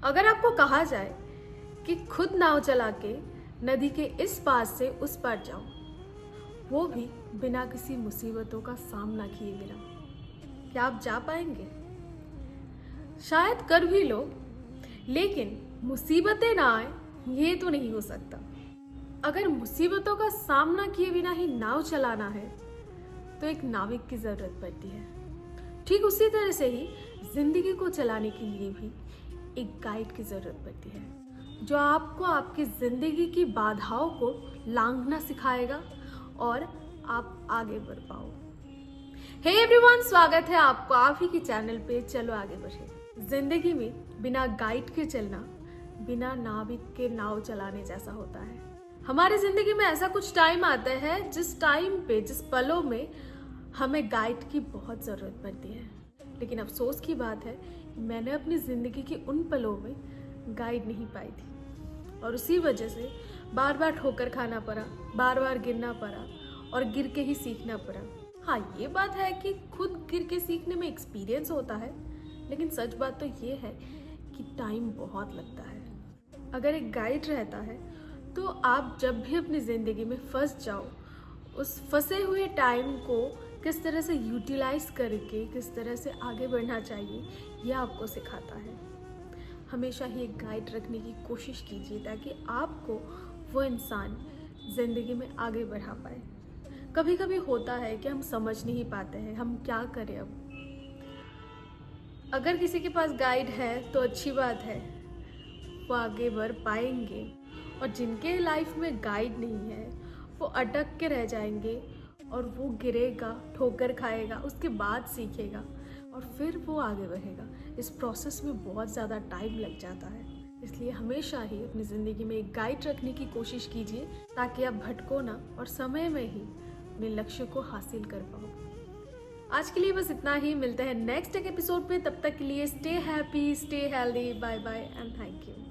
अगर आपको कहा जाए कि खुद नाव चला के नदी के इस पार से उस पार जाओ, वो भी बिना किसी मुसीबतों का सामना किए बिना, क्या आप जा पाएंगे? शायद कर भी लो, लेकिन मुसीबतें ना आए ये तो नहीं हो सकता। अगर मुसीबतों का सामना किए बिना ही नाव चलाना है तो एक नाविक की जरूरत पड़ती है। ठीक उसी तरह से ही जिंदगी को चलाने के लिए भी एक गाइड की जरूरत पड़ती है, जो आपको आपकी जिंदगी की बाधाओं को लांघना सिखाएगा और आप आगे बढ़ पाओ। हे एवरीवन, स्वागत है आपको आप ही के चैनल पे चलो आगे बढ़े। जिंदगी में बिना गाइड के चलना बिना नाविक के नाव चलाने जैसा होता है। हमारी जिंदगी में ऐसा कुछ टाइम आता है जिस टाइम पे, जिस पलों में हमें गाइड की बहुत ज़रूरत पड़ती है। लेकिन अफसोस की बात है, मैंने अपनी ज़िंदगी के उन पलों में गाइड नहीं पाई थी और उसी वजह से बार बार ठोकर खाना पड़ा, बार बार गिरना पड़ा और गिर के ही सीखना पड़ा। हाँ, ये बात है कि खुद गिर के सीखने में एक्सपीरियंस होता है, लेकिन सच बात तो ये है कि टाइम बहुत लगता है। अगर एक गाइड रहता है तो आप जब भी अपनी ज़िंदगी में फंस जाओ, उस फंसे हुए टाइम को किस तरह से यूटिलाइज करके किस तरह से आगे बढ़ना चाहिए, यह आपको सिखाता है। हमेशा ही एक गाइड रखने की कोशिश कीजिए ताकि आपको वो इंसान ज़िंदगी में आगे बढ़ा पाए। कभी कभी होता है कि हम समझ नहीं पाते हैं हम क्या करें। अब अगर किसी के पास गाइड है तो अच्छी बात है, वो आगे बढ़ पाएंगे। और जिनके लाइफ में गाइड नहीं है वो अटक के रह जाएंगे और वो गिरेगा, ठोकर खाएगा, उसके बाद सीखेगा और फिर वो आगे बढ़ेगा। इस प्रोसेस में बहुत ज़्यादा टाइम लग जाता है। इसलिए हमेशा ही अपनी ज़िंदगी में एक गाइड रखने की कोशिश कीजिए ताकि आप भटको ना और समय में ही अपने लक्ष्य को हासिल कर पाओ। आज के लिए बस इतना ही। मिलते हैं नेक्स्ट एक एपिसोड पे। तब तक के लिए stay happy, stay healthy, bye bye and thank you.